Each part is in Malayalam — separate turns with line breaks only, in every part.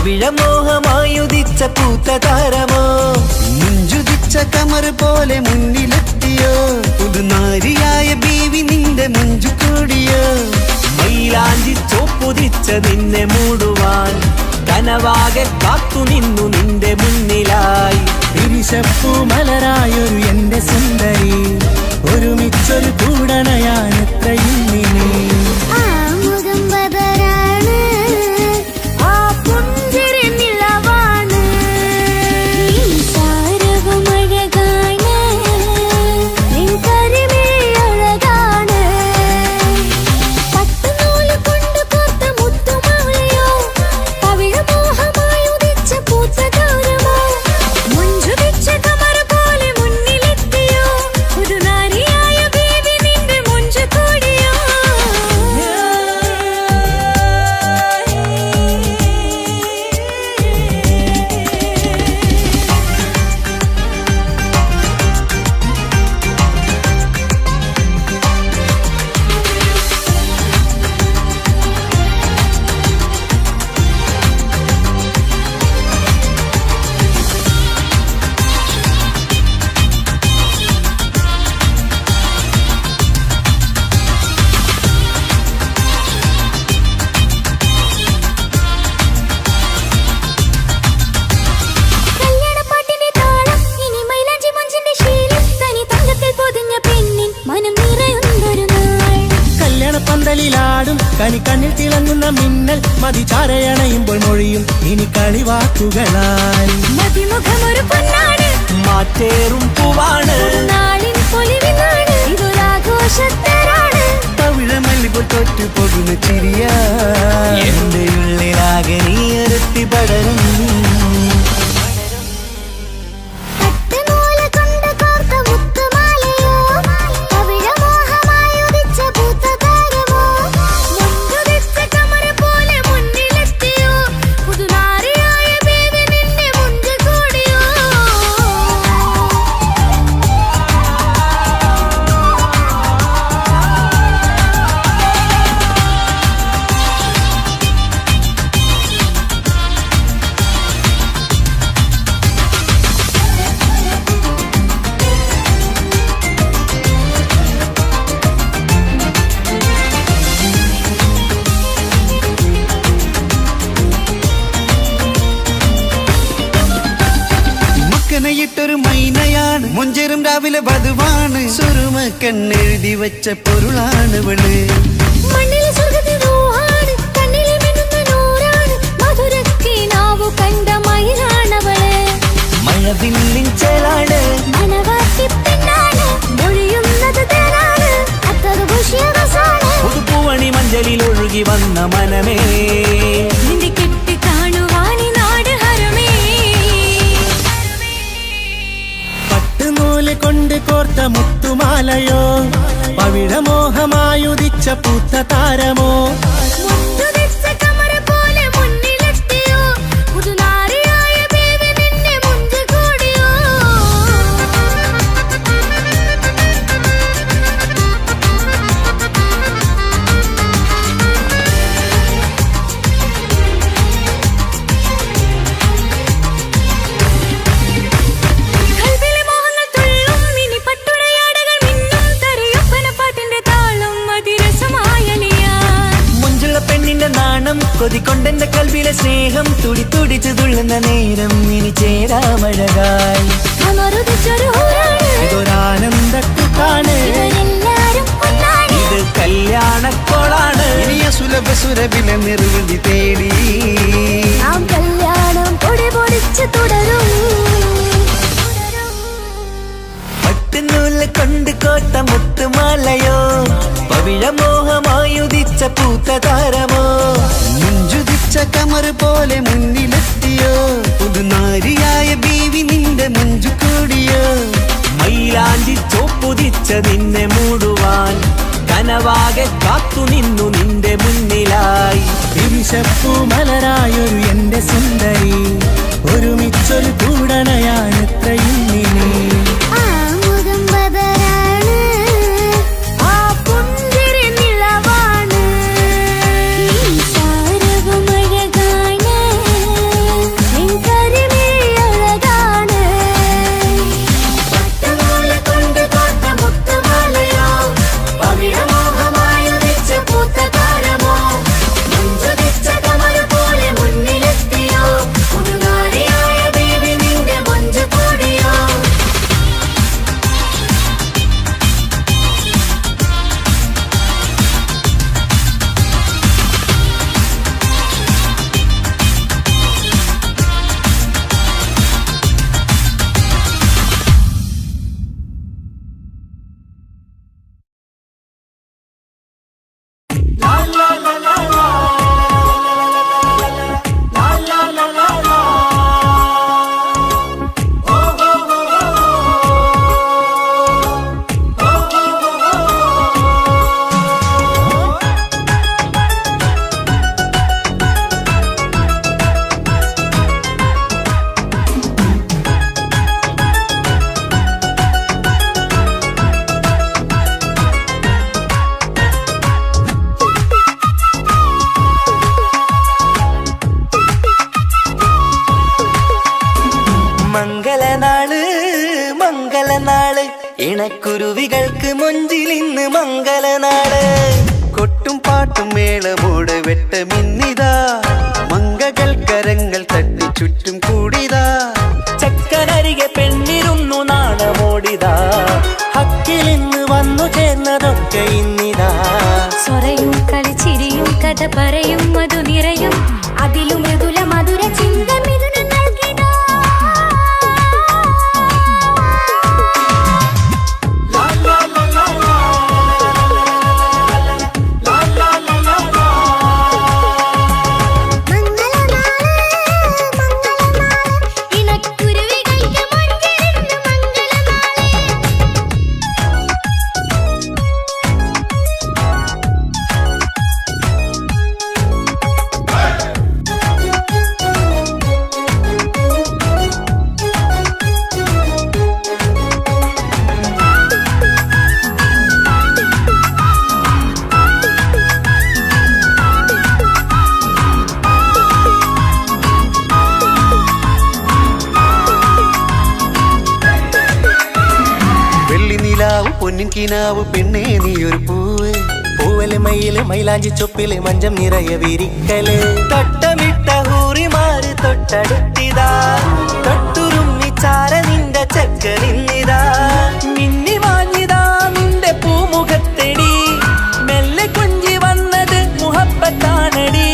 പവിഴമോഹമായുദിച്ച പൂത്ത താരമോ മുഞ്ചുദിച്ച കമർ പോലെ മുന്നിലെത്തിയോ പുതുനാരിയായ ബീവി നിന്റെ മുഞ്ചു കൂടിയോ മൈലാഞ്ചി ചോപ്പുദിച്ച നിന്നെ മൂടുവാൻ കനവാകെ കാത്തു നിന്നു നിന്റെ മുന്നിലായി
വിരിശപ്പൂ മലരായൊരു എന്റെ സുന്ദരി ഒരുമിച്ചൊരു കൂടണയാണെത്രയും നിന്നെ പന്തലിലാടും കണി കണ്ണിൽ തിളങ്ങുന്ന മിന്നൽ മതി ചാരയണയുമ്പോൾ മൊഴിയും ഇനി കളിവാക്കുകളായി
മതിമുഖമൊരു പൊന്നാണ്
മാറ്റേറും പൂവാണ്
നാളിൻ പൊലിവിനാണ് ഇതൊരാഘോഷത്തരാണ്
പവിഴമല്ലിപ്പോൾ തോറ്റു പോകുന്ന ചിരിയ എന്റെ ഉള്ളിലാകെ നീ അരത്തി പടരും ൊരു മൈനയാണ് മുഞ്ചേറും രാവിലെ വധുവാണ് സുറുമ കണ്ണെഴുതി വെച്ച പൊരുളാണ് ഇവള്
മണ്ണിലെ സ്വർഗ്ഗത്തിനൂറാണ് കണ്ണിലെ മിന്നുന്ന നൂറാണ് മധുരക്കിനാവു കണ്ട മയിലാണവള്
മഴവില്ലിൻ ചേലാണ്
മനവാട്ടി പെണ്ണാണ് മൊഴിയുന്നത് തേനാണ് അത്തത് ഭുഷ്യരസാണ്
പുതുപ്പൂവണി മഞ്ചലിൽ ഒഴുകി വന്ന മനമേ
നിന്റെ കെട്ടി കാണുവാനി നാട് ഹരമേ
പട്ടുനൂല് കൊണ്ട് കോർത്ത മുത്തുമാലയോ പവിഴമോഹമായുദിച്ച പൂത്ത താരമോ
കൊതിക്കൊണ്ടെന്റെ കൽവിലെ സ്നേഹം തുടി തുടിച്ചു തുള്ളുന്ന നേരം ഇനി ചേരാമഴകായി
ഇതൊരാനന്ദക്കൂട്ടാണ്
ഇത് കല്യാണക്കോളാണ് ഇനിയ സുലഭ സുരഭില നിർവൃതി തേടി
കല്യാണം പൊടി പൊടിച്ച് തുടരും
പട്ടുനൂല് കൊണ്ട് കോട്ട മുത്തുമാലയോ പവിഴമോഹമായുദിച്ച പൂത്ത താരമോ മുഞ്ചുദിച്ച കമർ പോലെ മുന്നിലെത്തിയോ പുതുനാരിയായ ബീവി നിന്റെ മുഞ്ചു കൂടിയോ മൈലാഞ്ചി ചോപ്പുദിച്ച നിന്നെ മൂടുവാൻ കനവാകെ കാത്തു നിന്നു നിന്റെ മുന്നിലായി
വിരിശപ്പൂ മലരായൊരു എന്റെ സുന്ദരി ഒരുമിച്ചൊരു കൂടണയാണെത്രയും നിന്നെ മംഗളനാള് മംഗളനാള് ഇണക്കുരുവികൾക്ക് മൊഞ്ചിലിന്ന് മംഗളനാള്
കൊട്ടും പാട്ടും മേളമോട് വെട്ടമിന്നിതാ മംഗകൾ കരങ്ങൾ തട്ടി ചുറ്റും കൂടിതാ
ചക്കനരികെ പെണ്ണിരുന്നു നാണമോടിതാ ഹക്കിലിന്ന് വന്നു ചേർന്നതൊക്കെ ഇന്നിതാ
സ്വരയും കളിച്ചിരിയും കഥ പറയും മധു നിറയും അതിലും മൃദുല മധുര ചിന്ത മിഥുന നൽകിടാ
പൊന്നിൻ കിനാവ് പെണ്ണേ നീയൊരു പൂവ്
പൂവല് മയില് മൈലാഞ്ചി ചൊപ്പില് മഞ്ചം നിറയെ വിരിക്കല് തട്ടമിട്ട ഹൂറിമാര് തൊട്ടടുത്തിതാ തൊട്ടുരുമ്മി ചാര നിന്റെ ചക്കനിന്നിതാ മിന്നി മാഞ്ഞിതാ നിന്റെ പൂമുഖത്തെടി മെല്ലെ കുഞ്ചി വന്നത് മുഹബത്താണടി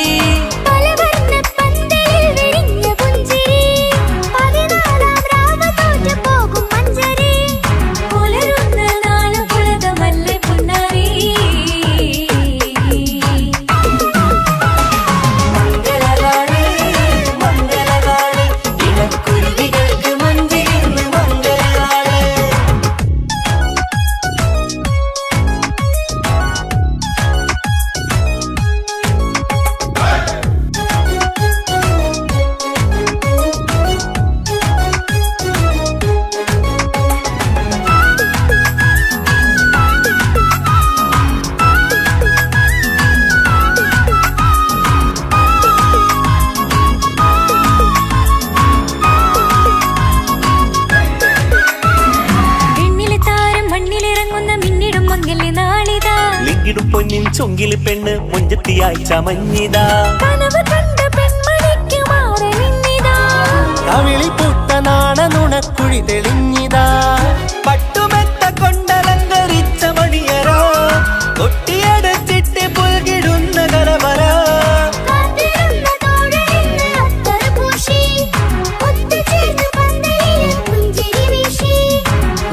പൊന്നിൻ ചൊങ്കില് പെണ്ണ് മുഞ്ചത്തിയായി ചമഞ്ഞിതാ കവിളിൽ പൂത്ത നാണ നുണക്കുഴി തെളിഞ്ഞിതാ പട്ടുമെത്ത കൊണ്ടലങ്കരിച്ച മണിയറോ കൊട്ടിയടച്ചിട്ട് പുൽകിടുന്ന കലവറ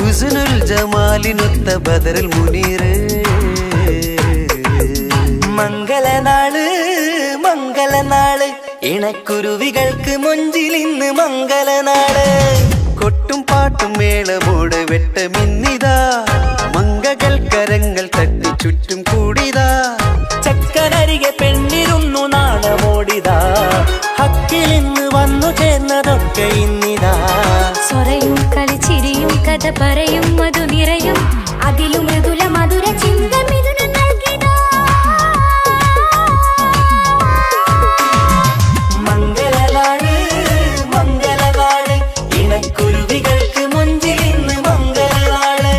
ഹുസ്നുൽ ജമാലിനൊത്ത ബദറുൽ മുനീറ്
മംഗളനാള് മംഗളനാള് ഇണക്കുരുവികൾക്ക് മൊഞ്ചിലിന്ന് മംഗളനാള്
കൊട്ടും പാട്ടും മേളമോട് വെട്ടമിന്നിതാ മംഗകൾ കരങ്ങൾ തട്ടി ചുറ്റും കൂടിതാ
ചക്കനരികെ പെണ്ണിരുന്നു നാണമോടിതാ ഹക്കിലിന്ന് വന്നു ചേർന്നതൊക്കെ ഇന്നിതാ
സ്വരയും കളിച്ചിരിയും കഥ പറയും മധു നിറയും അതിലും മൃദുല മധുര ചിന്ത മിഥുന നൽകിടാ
മംഗളനാള് മംഗളനാള് ഇണക്കുരുവികൾക്ക് മുഞ്ചിലിന്ന് മംഗളനാള്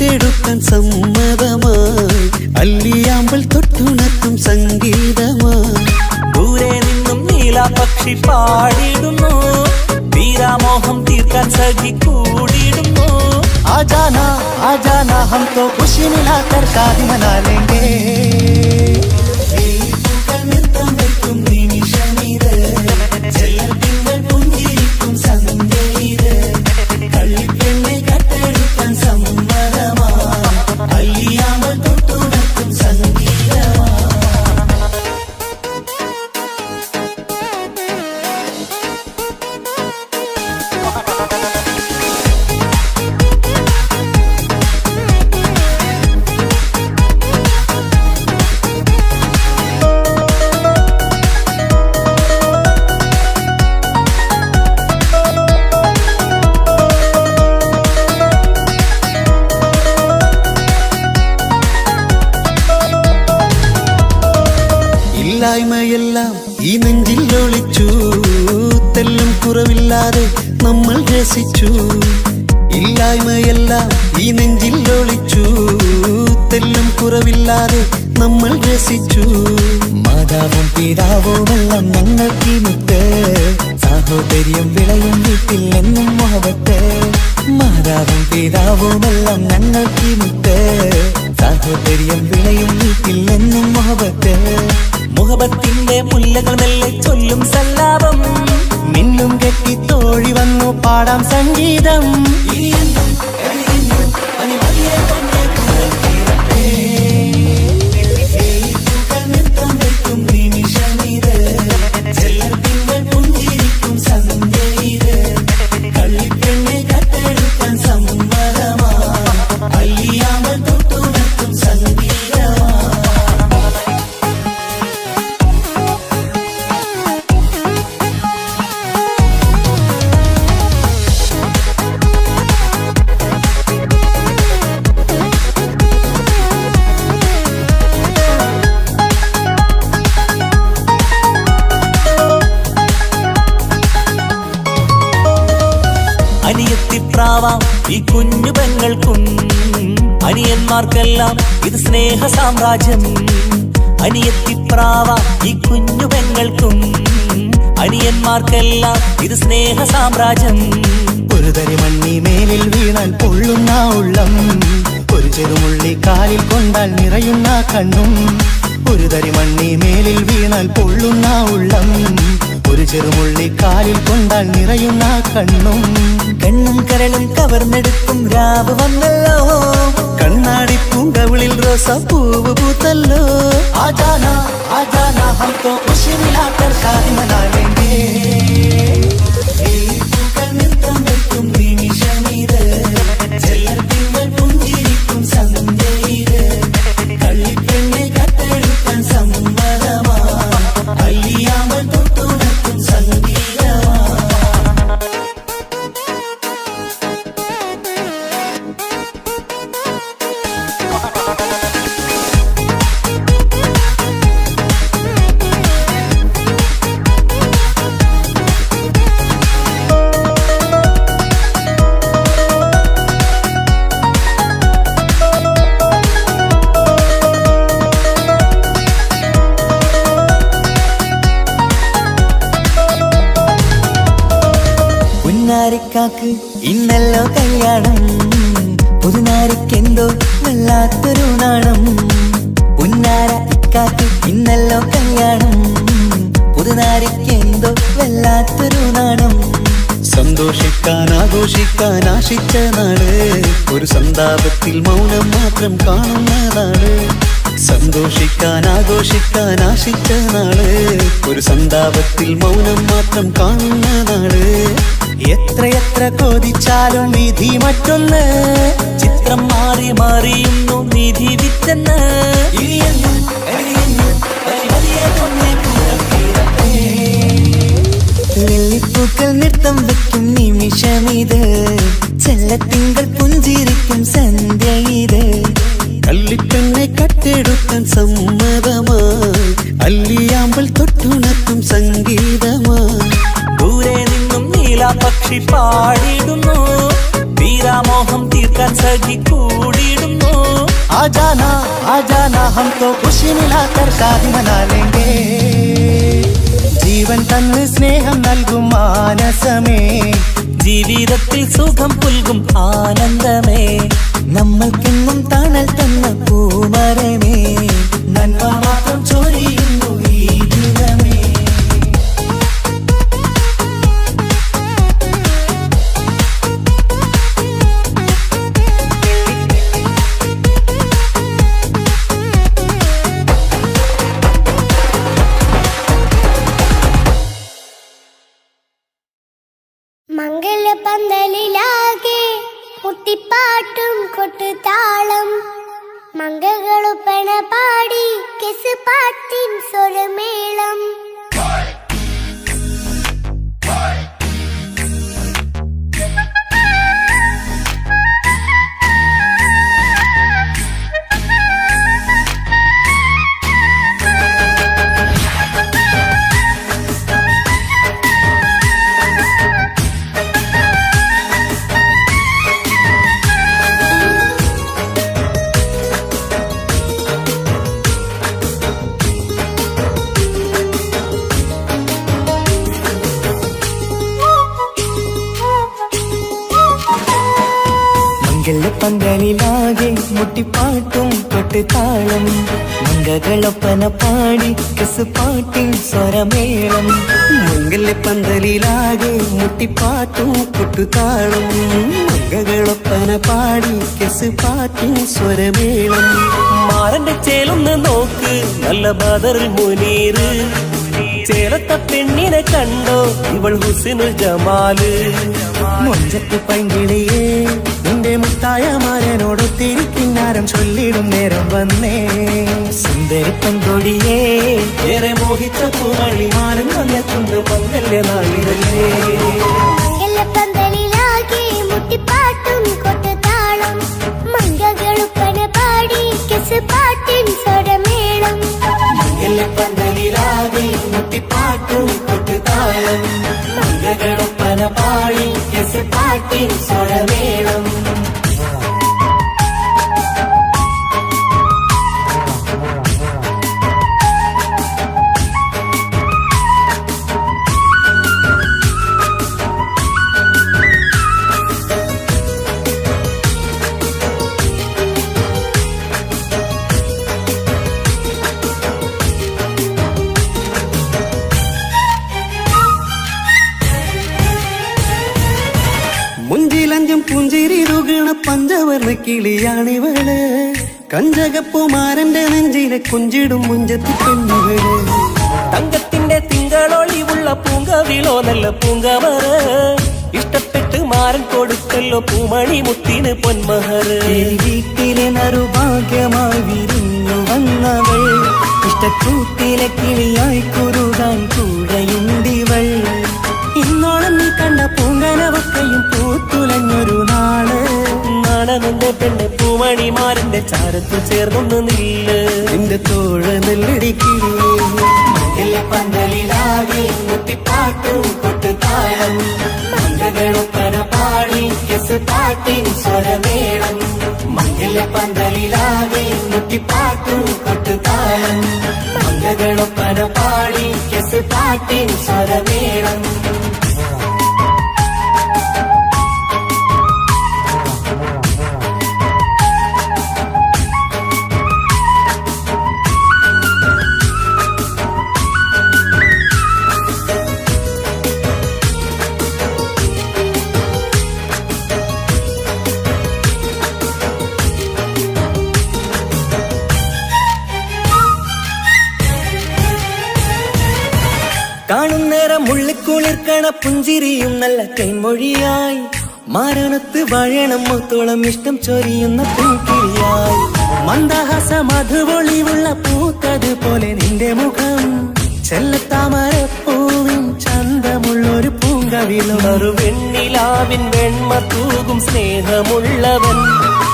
കട്ടെടുക്കാൻ സമ്മതമായി അല്ലിയാമ്പൽ തൊട്ടുണർത്തും സംഗീതമായി
ദൂരെ നിന്നും നീലാപക്ഷി പാടിയിടുന്നു വീരാമോഹം തീർക്കാൻ സഖി കൂടിയിടുന്നു
आजाना हम तो खुशी मिलाकर शादी मना लेंगे ഇല്ലായ്മയെല്ലാം ഈ നെഞ്ചിൽ ഒളിച്ചു തെല്ലും കുറവില്ലാതെ നമ്മൾ രസിച്ചു ഇല്ലായ്മയെല്ലാം ഈ നെഞ്ചിൽ ഒളിച്ചു തെല്ലും കുറവില്ലാതെ നമ്മൾ രസിച്ചു മാതാവും പിതാവുമെല്ലാം ഞങ്ങൾക്ക് മുത്ത് സാഹോദര്യം വിളയും വീട്ടിൽ എന്നും മുഹബത്ത് മാതാവും പിതാവുമെല്ലാം ഞങ്ങൾക്ക് മുത്ത് സാഹോദര്യം വിളയും വീട്ടിൽ എന്നും മുഹബത്ത്
മുഹബത്തിന്റെ മുല്ലകൾ മെല്ലെ ചൊല്ലും സല്ലാപം
മിന്നും കെട്ടി തോഴി വന്നു പാടാം സംഗീതം
അനിയത്തിപ്രാവാം ഈ കുഞ്ഞു പെങ്ങൾക്കും അനിയന്മാർക്കെല്ലാം ഇത് സ്നേഹ സാമ്രാജ്യം അനിയത്തിപ്രാവാം ഈ കുഞ്ഞു പെങ്ങൾക്കും അനിയന്മാർക്കെല്ലാം ഇത് സ്നേഹ സാമ്രാജ്യം
ഒരു തരി മണ്ണി മേലിൽ വീണാൽ പൊള്ളുന്ന ഉള്ളം ഒരു ചെറുമുള്ളി കാലിൽ കൊണ്ടാൽ നിറയുന്ന കണ്ണും ഒരു തരി മണ്ണി മേലിൽ വീണാൽ പൊള്ളുന്ന ഉള്ളം ഒരു ചെറുമുള്ളി കാലിൽ കൊണ്ടാൽ നിറയുന്ന കണ്ണും
കണ്ണും കരളും കവർന്നെടുക്കും രാവ് വന്നല്ലോ
കണ്ണാടി പൂങ്കവിളിൽ റോസാപ്പൂവ് പൂത്തല്ലോ ആജാനാ ഹം തോ ഖുശി മിലാക്കർ ഷാദി മനാ ലേംഗേ
പുന്നാരിക്കാക്ക് ഇന്നല്ലോ കല്യാണം പുതുനാരിക്കെന്തോ വല്ലാത്തൊരു നാണം പുന്നാരിക്കാക്ക് ഇന്നല്ലോ കല്യാണം പുതുനാരിക്കെന്തോ വല്ലാത്തൊരു നാണം
സന്തോഷിക്കാൻ ആഘോഷിക്കാൻ ആശിച്ച നാള് ഒരു സന്താപത്തിൽ മൗനം മാത്രം കാണുന്ന നാള് സന്തോഷിക്കാൻ ആഘോഷിക്കാൻ ആശിച്ച നാള് ഒരു സന്താപത്തിൽ മൗനം മാത്രം കാണുന്ന നാള് എത്രയെത്ര കൊതിച്ചാലും വിധി മറ്റൊന്ന്
ചിത്രം മാറി മാറിയുന്നു നിധി വിറ്റെന്ന്
ലില്ലിപ്പൂക്കൾ നൃത്തം വെക്കും നിമിഷമിത് ചെല്ലത്തിങ്കൾ പുഞ്ചിരിക്കും സന്ധ്യ ഇത്
കള്ളിപ്പെണ്ണെ കട്ടെടുക്കാൻ സമ്മതമായി അല്ലിയാമ്പൽ തൊട്ടുണർത്തും സംഗീതമായി
ദൂരെ നിന്നും നീലാപക്ഷി പാടിയിടുന്നു വീരാമോഹം തീർക്കാൻ ഞാൻ സഖി കൂടിയിടുന്നു.
आजाना हम तो खुशी मिलाकर शादी मना लेंगे ജീവൻ തന്ന് സ്നേഹം നൽകും മാനസമേ
ജീവിതത്തിൽ സുഖം പുൽകും ആനന്ദമേ
നമ്മൾക്കെന്നും തണൽ തന്ന പൂമരമേ നന്മ മാത്രം ചൊരിയുന്നു ഈ ദിനമേ
മംഗളപന്തലിലാകെ മുട്ടിപ്പാട്ടും കൊട്ടുതാളം മംഗളൊപ്പന പാടി കെസ് പാട്ടിൻ സ്വരമേളം
പന്തലിലാകെ മുട്ടിപ്പാട്ടും കൊട്ടുതാളം മംഗളൊപ്പന പാടി കെസ് പാട്ടിൻ സ്വരമേളം
മംഗല്യപ്പന്തലിലാകെ മുട്ടിപ്പാട്ടും കൊട്ടുതാളം മംഗളൊപ്പന പാടി കെസ് പാട്ടിൻ സ്വരമേളം
മാറന്റെ ചേലൊന്ന് നോക്ക് നല്ല ബദറുൽ മുനീറ് ചേലത്ത പെണ്ണിനെ കണ്ടോ ഇവൾ ഹുസ്നുൽ ജമാല്
മൊഞ്ചത്ത് പൈങ്കിളിയേ നിന്റെ മുത്തായ മാരനോടൊത്തിരി കിന്നാരം ചൊല്ലിടും നേരം വന്നേ
സുന്ദരി പെൺകൊടിയേ ഏറെ മോഹിച്ച പൂമണി മാരൻ വന്നെത്തുന്നു മംഗല്യ നാളിതല്ലേ
മംഗളപന്തലിലാകെ മുട്ടിപ്പാട്ടും കൊട്ടുതാളം മംഗളൊപ്പന പാടി കെസ് പാട്ടിൻ സ്വരമേളം
മംഗല്യപ്പന്തലിലാകെ മുട്ടിപ്പാട്ടും കൊട്ടുതാളം മംഗളൊപ്പന പാടി കെസ് പാട്ടിൻ സ്വരമേളം
മുഞ്ചിലഞ്ചും പുഞ്ചിരി തുകണ പഞ്ചവർണ്ണ കിളിയാണിവള് കഞ്ചകപ്പുമാരന്റെ നെഞ്ചിലെ കുഞ്ചിടും മുഞ്ചത്തി പെണ്ണുകള്
തങ്കത്തിന്റെ തിങ്കളൊളിവുള്ള പൂങ്കവിളോ നല്ല പൂങ്കവറ് ഇഷ്ടപ്പെട്ട് മാരൻ കൊടുക്കല്ലോ പൂമണി മുത്തിന് പൊന്മഹറ്
വീട്ടിലെ നറുഭാഗ്യമായി വിരിഞ്ഞു വന്നവൾ ഇഷ്ടക്കൂട്ടിലെ കിളിയായി കുറുകാൻ കൂടെയുണ്ടിവൾ ഇന്നോളം നീ കണ്ട പൂങ്കനവക്കയും പൂത്തുലഞ്ഞൊരു നാള്
നാണനന്റെ പെണ്ണ് പൂമണിമാരന്റെ ചാരത്ത് ചേർന്നൊന്ന് നില്ല്
നിന്റെ തോഴ നെല്ലടിക്കില്ലേ
പന്തലിലാകെ മുട്ടിപ്പാട്ടും കൊട്ടുതാളം മംഗളൊപ്പന പാടി കെസ് പാട്ടിൻ സ്വരമേളം മംഗളപന്തലിലാകെ മുട്ടിപ്പാട്ടും കൊട്ടുതാളം മംഗളൊപ്പന പാടി കെസ് പാട്ടിൻ സ്വരമേളം
കാണുന്നേരം മുള്ളിക്കുളിർക്കണ പുഞ്ചിരിയും നല്ല കൈമൊഴിയായി മാരണത്ത് വഴണം മുത്തോളം ഇഷ്ടം ചൊരിയുന്ന പൂക്കിളിയായി മന്ദഹാസ മധുപൊളിവുള്ള പൂത്തതുപോലെ നിന്റെ മുഖം ചെല്ലത്താമരപ്പൂവിൻ ചന്തമുള്ളൊരു പൂങ്കവിലും
ഒരു വെണ്ണിലാവിൻ വെണ്മ തൂകും സ്നേഹമുള്ളവൻ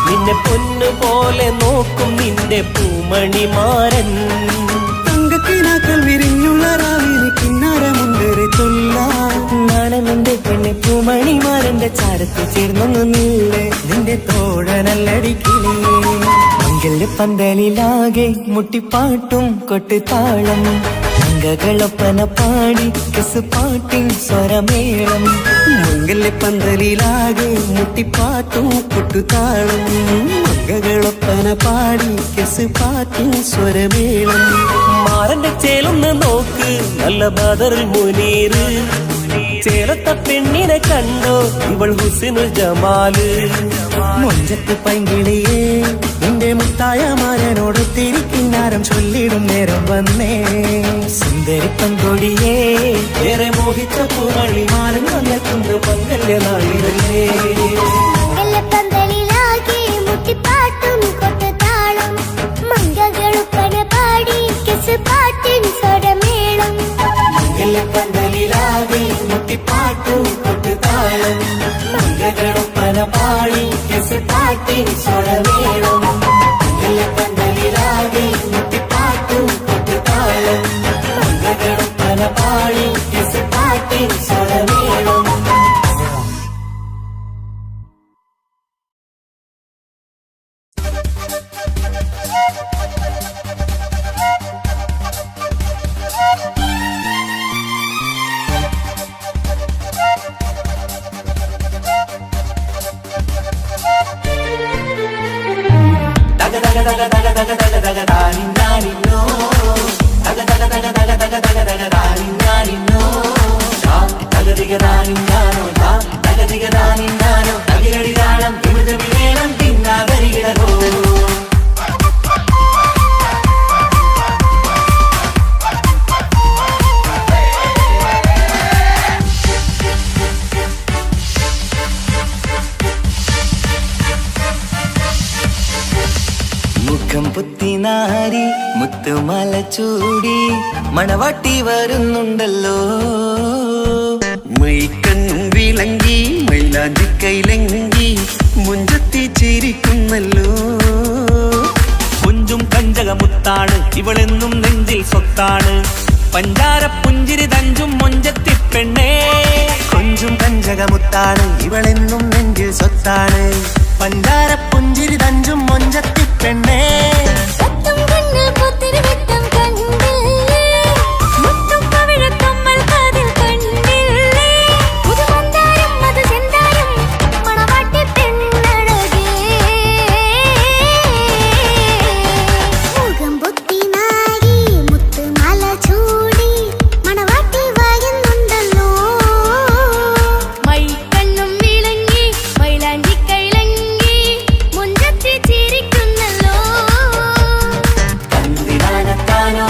നിന്നെ പൊന്നുപോലെ നോക്കും നിന്റെ പൂമണിമാരൻ
തങ്കക്കിനാക്കൾ വിരിഞ്ഞുള്ള രാവിലെ കിന്നാരമുണ്ടേറെ തൊല്ലാണെന്റെ പെണ്ണെ പൂമണിമാരന്റെ ചാരത്ത് ചേർന്നൊന്നു നില്ലേ നിന്റെ തോഴ കല്ലടിക്കിളിയേ മംഗല്യപ്പന്തലിലാകെ മുട്ടിപ്പാട്ടും കൊട്ടുതാളം അംഗകളൊപ്പന പാടി കെസുപാട്ടിൻ സ്വരമേളം മംഗല്യപ്പന്തലിലാകെ മുട്ടിപ്പാട്ടും കൊട്ടുതാളം അംഗകളൊപ്പന പാടി കെസുപാട്ടിൻ സ്വരമേളം
മാറന്റെ ചേലൊന്ന് നോക്ക് നല്ല ബദറുൽ മുനീറ് ചേലത്ത പെണ്ണിനെ കണ്ടോ ഇവൾ ഹുസ്നുൽ ജമാല്
മുഞ്ചത്ത് പൈങ്കിളിയേ നിന്റെ മുത്തായ മാരനോട് തിരിക്കിന്നാരം ചൊല്ലിടും നേരം വന്നേ സുന്ദരി പങ്കൊടിയേ
ഏറെ മോഹിച്ച പൂവളി മാരൻ വന്നെത്തുന്ന മംഗല്യ നാളിലല്ലേ
മംഗല്യപ്പന്തലിലാകെ മുട്ടിപ്പാട്ടും കൊട്ടുതാളം മംഗകളുപ്പന പാടി കെസുപാട്ടിൻ സ്വരമേളം
മംഗല്യപ്പന്തലിലാകെ മുട്ടിപ്പാട്ടും കൊട്ടുതാളം മംഗളൊപ്പന പാടി കെസുപാട്ടിൻ സ്വരമേളം മംഗല്യപ്പന്തലിലാകെ മുട്ടിപ്പാട്ടും കൊട്ടുതാളം മംഗളൊപ്പന പാടി കെസുപാട്ടിൻ സ്വരമേളം
മുഖം പുത്തിനാരി മുത്തുമാല ചൂടി മണവാട്ടി വരുന്നുണ്ടല്ലോ മൈക്കണ്ണും വിളങ്ങി മൈലാഞ്ചി കൈലങ്കി മുഞ്ചത്തി ചിരിക്കുന്നല്ലോ
കുഞ്ചും കഞ്ചകമുത്താണ് ഇവളെന്നും നെഞ്ചിൽ സ്വത്താണ് പഞ്ചാര പുഞ്ചിരി തഞ്ചും മൊഞ്ചത്തി പെണ്ണേ
കൊഞ്ചും കഞ്ചകമുത്താണ് ഇവളെന്നും നെഞ്ചിൽ സ്വത്താണ് പഞ്ചാര പുഞ്ചിരി തഞ്ചും മൊഞ്ചത്തി പെണ്ണേ
സത്തും കണ്ണിൽ പുത്തിരി വെട്ടം കണ്ടില്ലേ മുത്തും പവിഴക്കമ്മൽ കാതിൽ കണ്ടില്ലേ പുതുമന്ദാരം മധു ചെന്താരം മണവാട്ടി പെണ്ണഴകേ മുഖം പൊത്തി നാരി മുത്തുമാല ചൂടി മണവാട്ടി വായുന്നുണ്ടല്ലോ മൈക്കണ്ണും വിളങ്ങി മൈലാഞ്ചി കൈലങ്കി മുഞ്ചത്തി ചിരിക്കുന്നല്ലോ
തന്തിനാനത്താനോ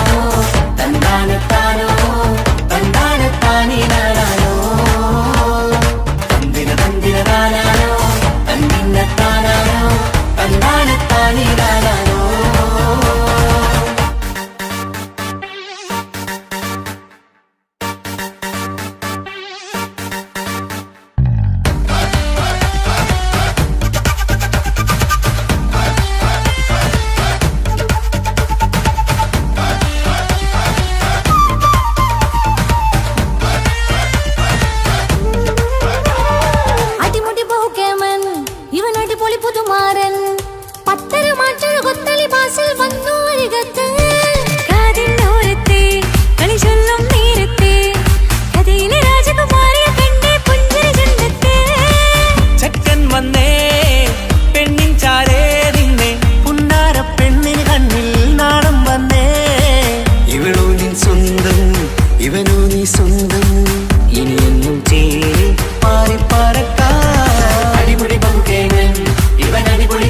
തന്താനത്താനോ തന്താനത്താനിനാനോ തന്തിന തന്തിനാനോ തന്തിന്നത്താനോ തന്താനത്താനിനാനോ
അടിമുടി പോകേമൻ ഇവൻ അടിപൊളി പുതുമാരൻ പത്തര മാറ്റൊരു കൊത്തളി ബാസിൽ വന്നു അരികത്ത് കാതിനോരത്തെ കളി ചൊല്ലും നേരത്തെ കഥയിലെ രാജകുമാരിയെ കണ്ടേ പുഞ്ചിരി ചുണ്ടത്തെ
ചെക്കൻ വന്നേ പെണ്ണിൻ ചാരേ നിന്നെ
പുന്നാര പെണ്ണിന് കണ്ണിൽ നാണം വന്നേ ഇവളോ നീ സ്വന്തം ഇവനോ നീ സ്വന്തം ഇനിയെന്നും ചേരി പാറി പറക്കാം
അടിപൊളി പങ്കുകേങ്ങൻ ഇവൻ അടിപൊളി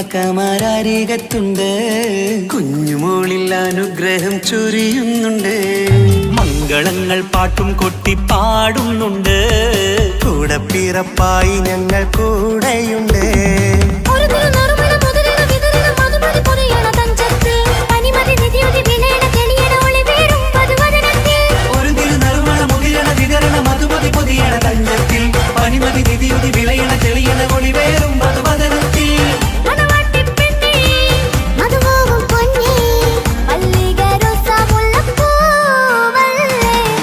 ഇക്കാക്കമാരരികത്തുണ്ട്. കുഞ്ഞുമോളിൽ അനുഗ്രഹം ചൊരിയുന്നുണ്ട്.
മംഗളങ്ങൾ പാട്ടും കൊട്ടി പാടുന്നുണ്ട്.
കൂടെ പിറപ്പായി ഞങ്ങൾ കൂടെയുണ്ട്.
പനിമതി നിധിയുതി വിളയണ തെളിയണ ഒളിവേറും മധുവദനത്തിൽ.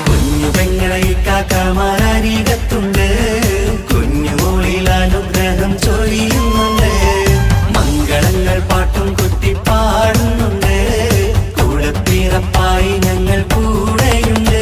കുഞ്ഞു പെങ്ങളെ ഇക്കാക്കമാരരികത്തുണ്ട്. കുഞ്ഞുമോളിൽ അനുഗ്രഹം ചൊരിയുന്നുണ്ട്. മംഗളങ്ങൾ പാട്ടും കുത്തി പാടുന്നുണ്ട്. കൂടെ പിറപ്പായി ഞങ്ങൾ കൂടെയുണ്ട്.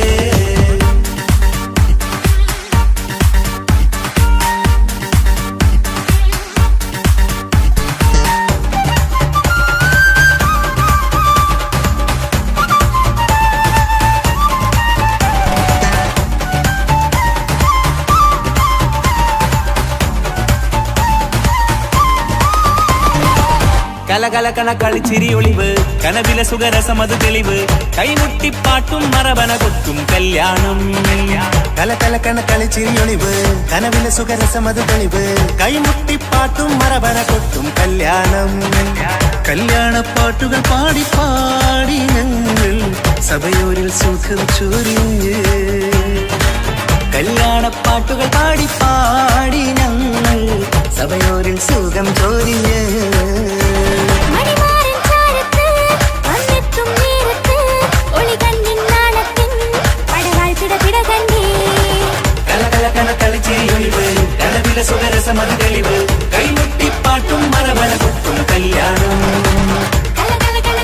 കലകലകണ കളിച്ചിരി ഒളിവ് കനവില സുഖരസമത് തെളിവ്. കൈമുട്ടിപ്പാട്ടും മറവന കൊട്ടും കല്യാണം.
കലകലകണ കളിച്ചിരിയൊളിവ് കനവിലെ സുഖരസമത് തെളിവ്. കൈമുട്ടിപ്പാട്ടും മറവന കൊട്ടും കല്യാണം. കല്യാണപ്പാട്ടുകൾ പാടി പാടി ഞങ്ങൾ സഭയോരിൽ സുഖം ചൊരിഞ്ഞ്. കല്യാണപ്പാട്ടുകൾ പാടി പാടി ഞങ്ങൾ സഭയോരിൽ സുഖം ചൊരിഞ്ഞ്.
സുഖരസമത് തെളിവ്. കൈമുട്ടിപ്പാട്ടും മറവന കൊട്ടും കല്യാണം. കലകലകണ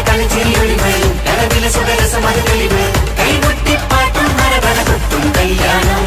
കളിച്ചിരിയൊളിവ് കനവില സുഖരസമത് തെളിവ്. കൈമുട്ടിപ്പാട്ടും മറവന കൊട്ടും കല്യാണം.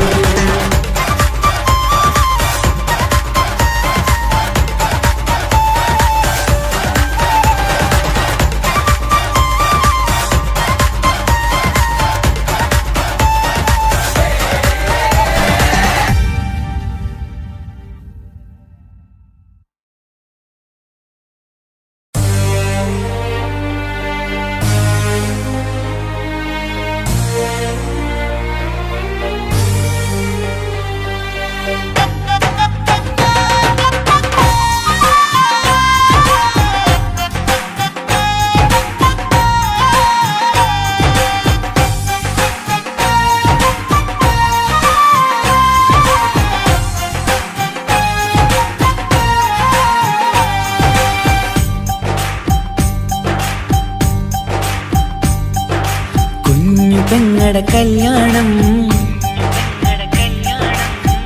പെങ്ങടെ കല്യാണം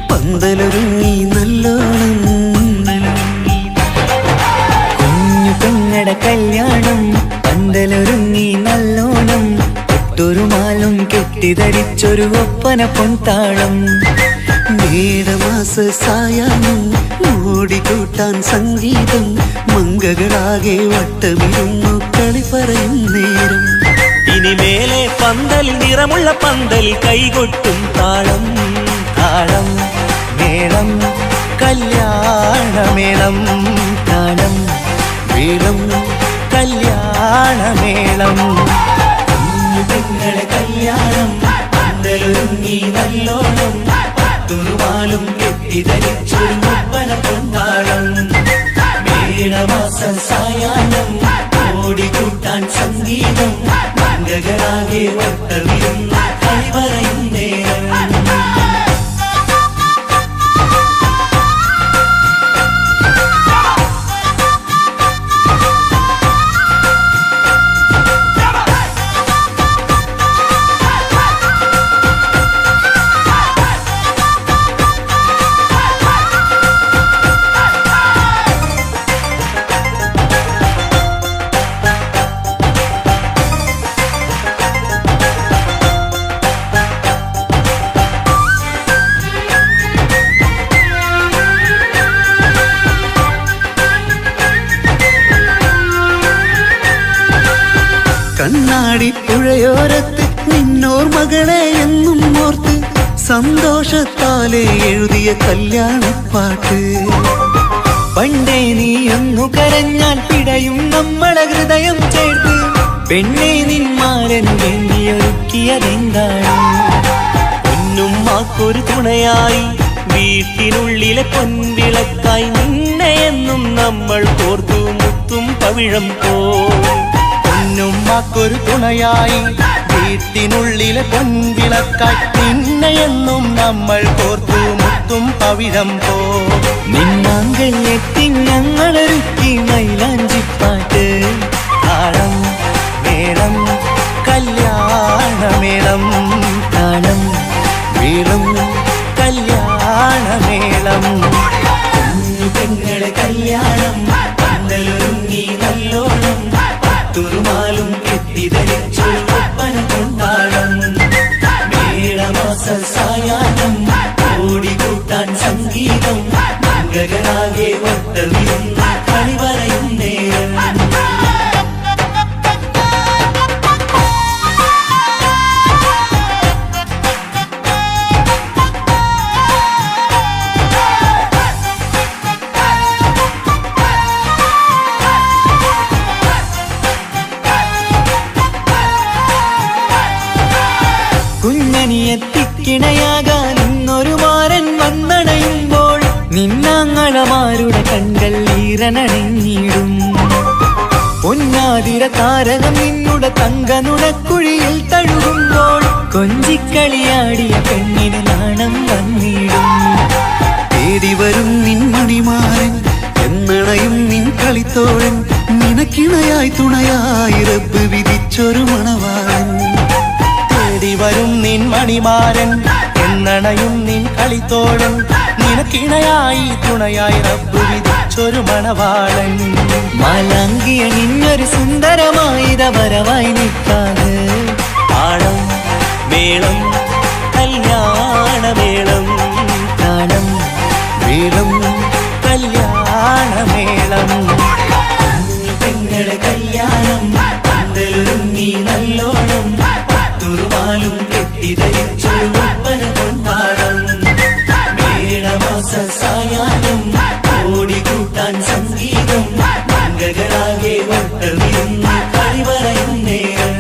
പന്തലൊരുങ്ങി നല്ലോണം. കുഞ്ഞു പെങ്ങടെ കല്യാണം പന്തലൊരുങ്ങി നല്ലോണം. ഒട്ടൊരു മാലും കെട്ടിധരിച്ചൊരു ഒപ്പന പൊൻതാളം. മേടമാസ സായാഹ്നം ഓടിക്കൂട്ടാൻ സംഗീതം. മംഗകളാകെ വട്ടമിരുന്നു കളി പറയും നേരം.
ഇനി മേലെ പന്തലിൽ നിറമുള്ള പന്തൽ കൈകൊട്ടും താളം.
താളം മേളം കല്യാണമേളം. താളം മേളം കല്യാണമേളം.
കുഞ്ഞു പെങ്ങളെ കല്യാണം പന്തലൊരുങ്ങി നല്ലോണം. പത്തുറുമാലും കെട്ടിധരിച്ചൊരു ഒപ്പന പൊൻതാളം. മേടമാസ സായാഹ്നം ഓടിക്കൂട്ടാൻ സംഗീതം. മംഗകളാകെ വട്ടമിരുന്ന് കളി പറയും നേരം.
കണ്ണാടി പുഴയോരത്ത് നിന്നോർമകളെ എന്നും ഓർത്ത് സന്തോഷത്താലെ എഴുതിയ കല്യാണപ്പാട്ട്.
പണ്ടേ നീ ഒന്നു കരഞ്ഞാൽ പിടയും നമ്മളെ ഹൃദയം ചേർത്ത് പെണ്ണെ നിന്മാരൻ വേണ്ടിയൊരുക്കിയതെന്താണ്? പൊന്നുമ്മാക്കൊരു തുണയായി വീട്ടിനുള്ളിലെ പൊൻവിളക്കായി നിന്നെ എന്നും നമ്മൾ കോർത്തു മുത്തും പവിഴം പോ.
പൊന്നുമ്മാക്കൊരു തുണയായി വീട്ടിനുള്ളിലെ പൊൻവിളക്കായി നിന്നെയെന്നും നമ്മൾ കോർത്തു മുത്തും പവിഴം പോ.
നിന്നാങ്കല്ലെത്തി ഞങ്ങളൊരുക്കി മൈലാഞ്ചിപ്പാട്ട്.
താളം മേളം കല്യാണമേളം,
താളം
വീളും കല്യാണമേളം.
പെങ്ങളെ കല്യാണം പന്തലൊരുങ്ങി നല്ലോണം തുറുമാലും കെട്ടിധരിച്ചു ഒപ്പന കൊണ്ടാടം. മേളമാസ സായാഹ്നം ഓടിക്കൂട്ടാൻ സംഗീതം മംഗളാകെ വട്ടമിരുന്ന കളി പറയും നേരം. കുഞ്ഞനിയെത്തിക്കിണയാകാൻ ഇന്നൊരു മാരൻ വന്നണയുമ്പോൾ നിന്നാങ്ങളമാരുടെ കൺകൾ ഈറനണിഞ്ഞിടും. പൊന്നാതിര താരകം നിന്നുടെ തങ്കനുണക്കുഴിയിൽ തഴുകുമ്പോൾ കൊഞ്ചിക്കളിയാടിയ പെണ്ണിന് നാണം വന്നിടും.
തേടി വരും നിൻ മണിമാരൻ എന്നണയും നിൻ കളിത്തോഴൻ, നിനക്കിണയായി തുണയായി റബ്ബ് വിധിച്ചൊരു മണവാളൻ. തേടി വരും നിൻ മണിമാരൻ എന്നണയും നിൻ കളിത്തോഴൻ, നിനക്കിണയായി തുണയായി റബ്ബ് വിധിച്ചൊരു മണവാളൻ.
മാലാങ്കിയ നിന്നൊരു സുന്ദരമായിത വരവായി നിൽക്കാതെ താളം മേളം കല്യാണമേളം,
താളം വീളും കല്യാണമേളം.
പെങ്ങളെ കല്യാണം പന്തലൊരുങ്ങി നല്ലോണം തുറുമാലും കെട്ടിധരിച്ചു ഒപ്പന കൊണ്ടാടം. മേളമാസ സായാഹ്നം ഓടിക്കൂട്ടാൻ സംഗീതം മംഗളാകെ വട്ടമിരുന്ന് കളി പറയും നേരം.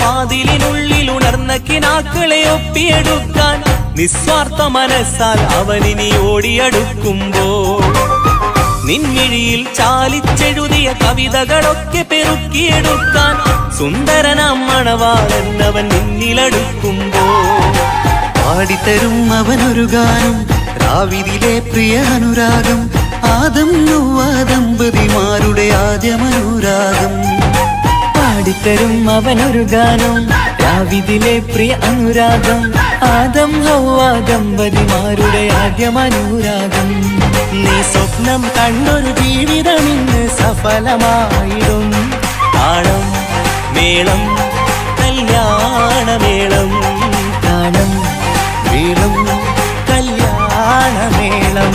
വാതിലിനുള്ളിൽ ഉണർന്ന കിനാക്കളെ ഒപ്പിയെടുക്കാൻ നിസ്വാർത്ഥ മനസ്സാൽ അവനിനി ഓടിയടുക്കുമ്പോൾ നിൻമിഴിയിൽ ചാലിച്ചെഴുതിയ കവിതകളൊക്കെ പെറുക്കിയെടുക്കാൻ സുന്ദരനാം മണവാളൻ അവൻ നിന്നിലടുക്കുമ്പോൾ
പാടിത്തരും അവനൊരു ഗാനം രാവിലെ പ്രിയ അനുരാഗം, ആദം നൊവ്വ ദമ്പതിമാരുടെ ആദ്യമനുരാഗം.
പാടിത്തരും അവനൊരു ഗാനം രാവിലെ പ്രിയ അനുരാഗം, ആദം ഹവ്വ ദമ്പതിമാരുടെ ആദ്യമനുരാഗം.
നീ സ്വപ്നം കണ്ടൊരു ജീവിതം ഇന്ന് സഫലമായിടും.
താളം മേളം കല്യാണമേളം,
താളം വീളും കല്യാണമേളം.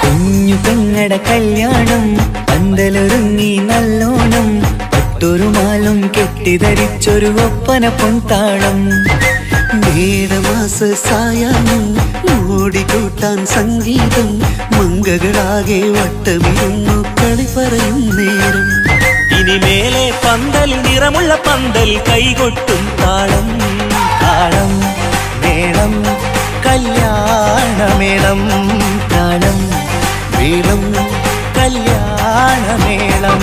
കുഞ്ഞു പെങ്ങടെ കല്യാണം പന്തലൊരുങ്ങി നല്ലോണം പട്ടുരുമാലും കെട്ടിധരിച്ചൊരു ഒപ്പന പൊൻതാളം.
മേടമാസ സായാഹ്നം ഓടിക്കൂട്ടാൻ സംഗീതം മംഗളാകെ വട്ടമിരുന്നു കളി പറയും നേരം.
ഇനി മേലെ പന്തൽ നിറമുള്ള പന്തൽ കൈകൊട്ടും താളം.
താളം മേളം കല്യാണമേളം,
താളം
വീളും കല്യാണമേളം.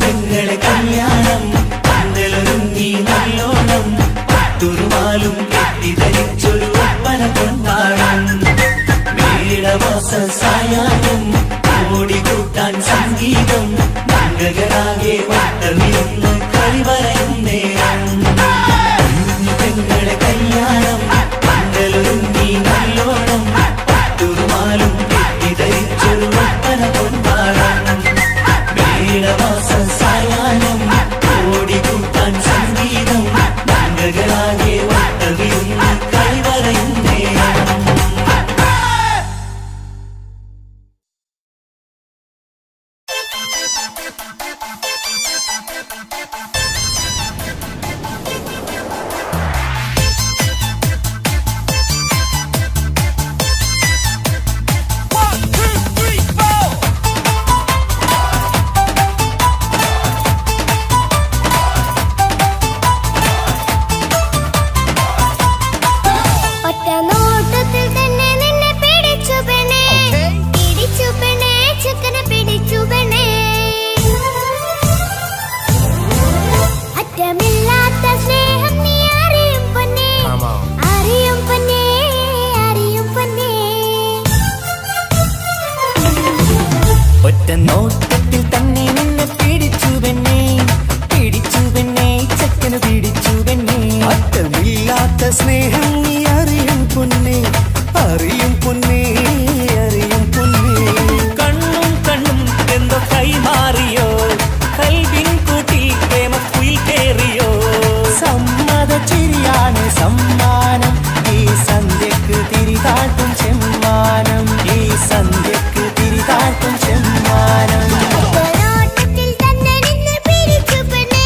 പെങ്ങളെ കല്യാണം പന്തലൊരുങ്ങി നല്ലോണം പട്ടുരുമാലും കെട്ടിധരിച്ചൊരു ഒപ്പന കൊണ്ടാ
സായാഹ്നം ഓടിക്കൂട്ടാൻ സംഗീതം മംഗളാകെ വട്ടമിരുന്ന് കളി പറയും നേരം പെങ്ങളെ കല്യാണം മംഗളൊരുങ്ങി നല്ലോണം പട്ടുറുമാലും കെട്ടിധരിച്ചൊരു ഒപ്പന പൊന്മാണം മേളമാസ സായാഹ്നം ഓടിക്കൂട്ടാൻ സംഗീതം മംഗളാകെ വട്ടമിരുന്ന് കളി പറയും നേരം
ഒറ്റ നോട്ടത്തിൽ തന്നെ നിന്നെ പിടിച്ചു പെണ്ണേ പിടിച്ചു പെണ്ണേ ചക്കനെ പിടിച്ചു പെണ്ണേ അറ്റമില്ലാത്ത സ്നേഹം നീ അറിയും പൊന്നേ അറിയും പൊന്നേ അറിയും പൊന്നേ
ഒറ്റ നോട്ടത്തിൽ തന്നെ നിന്നെ പിടിച്ചു പെണ്ണേ ചക്കന് പിടിച്ചു പെണ്ണേ അറ്റമില്ലാത്ത സ്നേഹം നീ അറിയും പൊന്നേ അറിയും പൊന്നേ അറിയും പൊന്നേ
കണ്ണും കണ്ണും എന്തോ കൈമാറിയോ കൽവിൻ കൂട്ടിൽ പ്രേമക്കുയിൽ കേറിയോ
സമ്മത ചിരിയാണ് സമ്മാനം ഈ സന്ധ്യക്ക് തിരിതാട്ടും ചെമ്മാനം ഈ സന്ധ്യക്ക് തിരിതാട്ടും ചെമ്മാനം
നോട്ടത്തിൽ തന്നെ നിന്നെ പിടിച്ചു പെണ്ണേ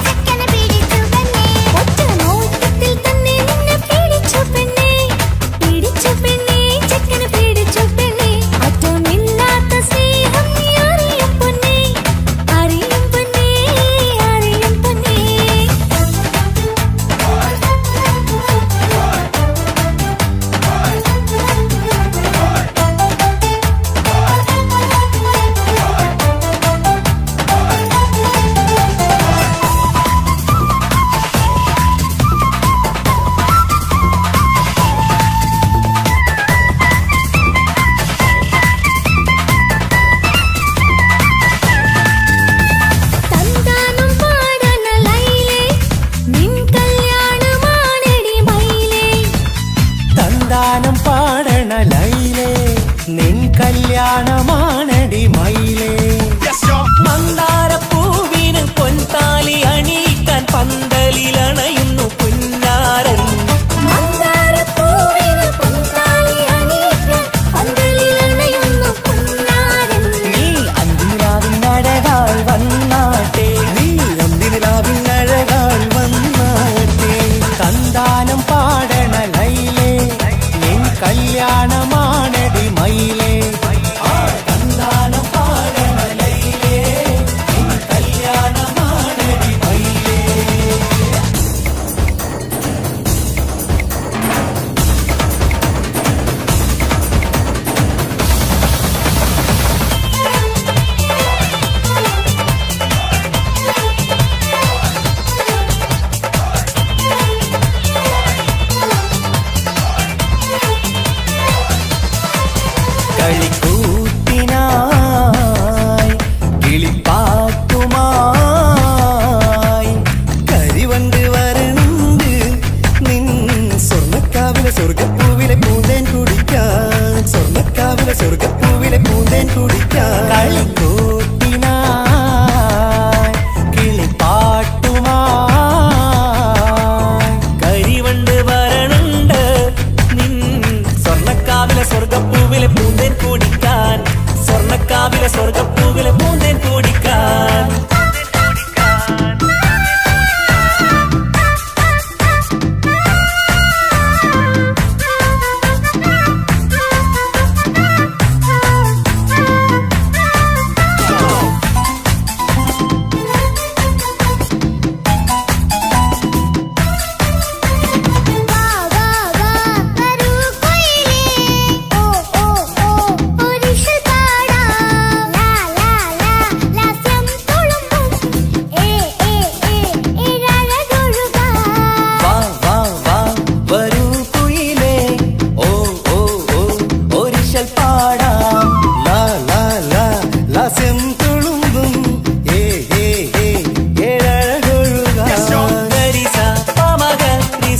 ചക്കനെ പിടിച്ചു പെണ്ണേ ഒറ്റ നോട്ടത്തിൽ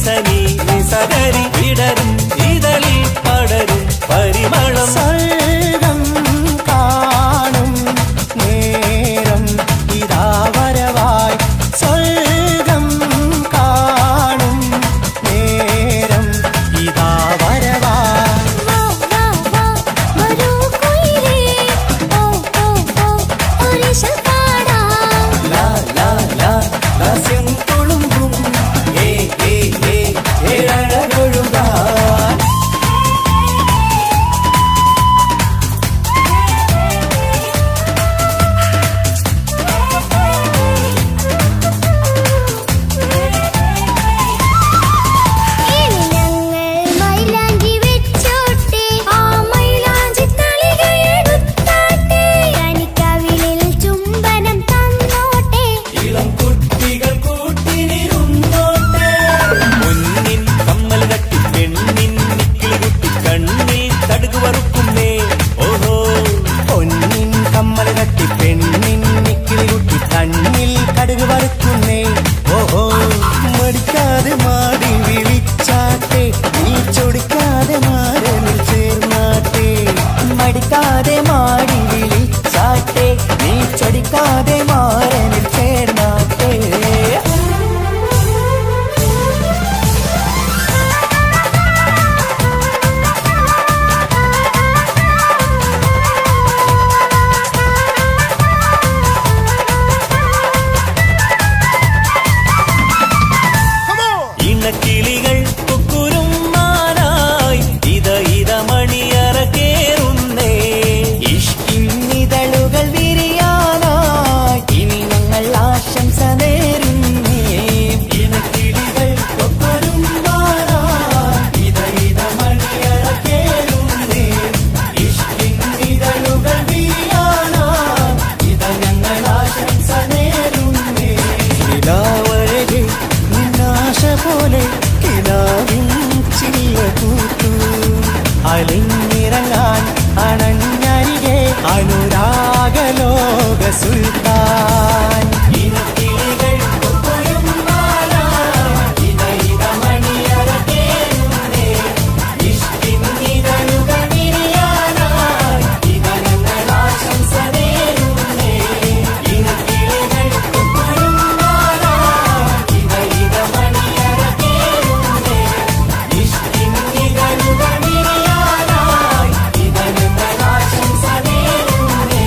നിസനി നിസകരി വിടരും ഇതളിൽ പടരും പരിമളം
സ്വർഗം കാണും നേരം ഇതാ വരവായി സ്വർഗം കാണും നേരം ഇതാ വരവായി
വാ വാ വാ വരൂ കുയിലേ ഓ ഓ ഓ ഒരിശൽ പാടാം
ലാ ലാ ലാ ലാസ്യം തുളുമ്പും ഏ ഏ ഏ ഏഴഴകൊഴുകാൻ
ഇനി ഞങ്ങൾ മൈലാഞ്ചി വെച്ചോട്ടെ ആ മൈലാഞ്ചി തളികയെടുത്താട്ടെ കനിക്കവിളിൽ ചുംബനം തന്നോട്ടെ
ഇളം കുട്ടികൾ കൂട്ടിനിരുന്നോട്ടെ
മുന്നിൻ കമ്മൽ കട്ടി പെണ്ണിൻ നിക്കിളികുട്ടി കണ്ണിൽ തടുകു വറുക്കുന്നേ ഓഹോ
പൊന്നിൻ കമ്മൽ കട്ടി പെണ്ണിൻ നിക്കിളി കുട്ടി കണ്ണിൽ കടുക് വറുക്കുന്നേ ഓഹോ മടിക്കാതെ മാടി വിളിച്ചാട്ടെ നീ ചൊടിക്കാതെ മാരനിൽ ചേർന്നാട്ടെ മടിക്കാതെ മാടി വിളിച്ചാട്ടെ നീ ചൊടിക്കാതെ മാരനിൽ ചേർന്നാട്ടെ
ഇണക്കിളികൾ കുക്കുരുമാനായി ഇത മണിയറ കേറുന്നേ
ഇഷ്കിന്നിതളുകൾ വിരിയാനായി ഇനി ഞങ്ങൾ ആശംസ നേരുന്നേ ഇണക്കിളികൾ കൊക്കൊരുമ്പാനായി ഇത മണിയറ കേറുന്നേ ഇഷ്കിന്നിതളുകൾ വിരിയാനായി ഇത ഞങ്ങൾ ആശംസ നേരുന്നേ നിലാവഴകെ നിന്നാശ പോലെ കിനാവിൻ ചില്ല കൂത്തു അലിഞ്ഞിറങ്ങാൻ അണഞ്ഞരികെ അനുരാഗലോക സുൽത്താൻ ഇനക്കിളികൾ കൊക്കൊരുമ്പാനായി ഇത മണിയറ കേറുന്നേ ഇഷ്കിന്നിതളുകൾ വിരിയാനായി ഇത ഞങ്ങൾ ആശംസ നേരുന്നേ ഇനക്കിളികൾ കൊക്കൊരുമ്പാനായി ഇത മണിയറ കേറുന്നേ ഇഷ്കിന്നിതളുകൾ വിരിയാനായി ഇത ഞങ്ങൾ ആശംസ നേരുന്നേ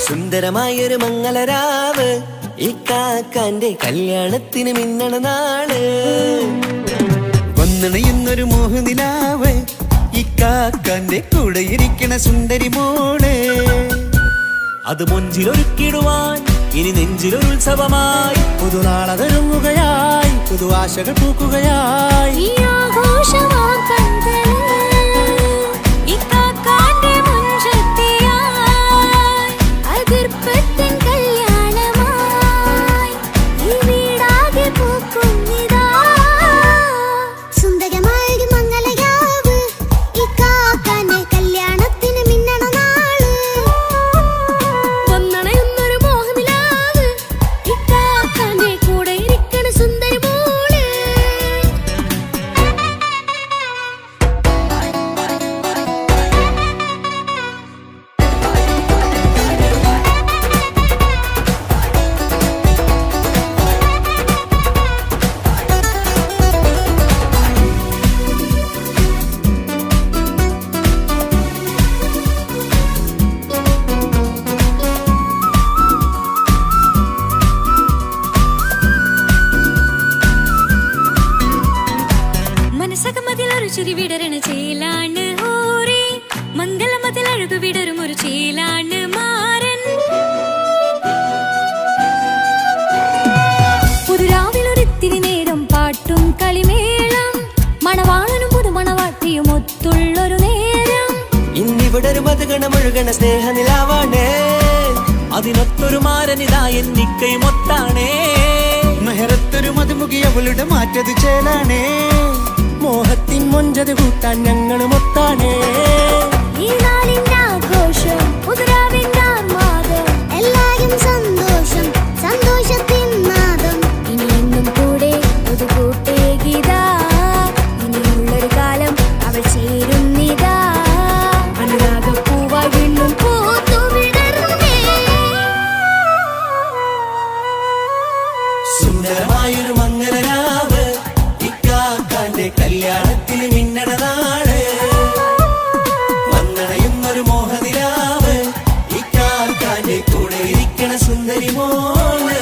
സുന്ദരമായൊരു മംഗളരാവ് ഇക്കാക്കാന്റെ കല്യാണത്തിന് മിന്നണ നാള് വന്നണയുന്നൊരു മോഹനിലാവ് ഇക്കാക്കാന്റെ കൂടെ ഇരിക്കണ സുന്ദരി മോള്
അത് മുഞ്ചിലൊരുക്കിടുവാൻ ഇനി നെഞ്ചിലൊരു ഉത്സവമായി
പുതുനാളതൊരുങ്ങുകയായി പുതു ആശകൾ പൂക്കുകയായി
ഈ ആഘോഷവാക്കന്തല് ഇക്കാക്കാന്റെ മുൻചെത്തിയായി അതിർപ്പത്തിൻ കല്യാണമായി ഈ വീടാകെ പൂക്കുന്നിതാ സുന്ദരമായൊരു മംഗളയാവ് ഇക്കാക്കാന്റെ കല്യാണത്തിന് മിന്നണ നാള് വന്നണയുന്നൊരു മോഹനിലാവ് ഇക്കാക്കാന്റെ കൂടെ ഇരിക്കണ സുന്ദരി മോള് ചിരി വിടരണ ചേലാണ് ഓരേ മംഗലമതിൽ അഴകു വിടരും ഒരു ചേലാണ് മാരൻ പുതുരാവിലൊരിത്തിരി നേരം പാട്ടും കളിമേളം മണവാളനും പുതുമണവാട്ടിയും ഒത്തുള്ളൊരു നേരം
ഇന്നിവിടെ ഒരു മധുഗണമൊഴുകണ സ്നേഹനിലാവാണേ
അതിനൊത്തൊരു മാരനിതാ എന്നിക്കൈമൊത്താണേ
മെഹറത്തൊരു മധുമുഖി അവളുടെ മാറ്റത് ചേലാണേ മോഹത്തിൻ മൊഞ്ചത് കൂട്ടാൻ ഞങ്ങളും ഒത്താണേ
ഈ നാളിന്റെ ആഘോഷം പുതുരാവിന്റെ ആർമാദം എല്ലാരും സന്തോഷം സന്തോഷത്തിൻ നാദം ഇനി എന്നും കൂടെ പുതുകൂട്ടേ ഗീതാ ഇനിയുള്ളൊരു കാലം അവൾ ചേരുന്നിതാ അനുരാഗപ്പൂവായി വീണ്ടും പൂത്തു വിടർന്നേ
സുന്ദരമായൊരു മംഗലരാവ് ഇക്കാക്കാന്റെ കല്യാണത്തിൽ മിന്നണ നാട് വന്നണയുന്നൊരു മോഹനിലാവ് ഇക്കാക്കാന്റെ കൂടെ ഇരിക്കണ സുന്ദരി മോള്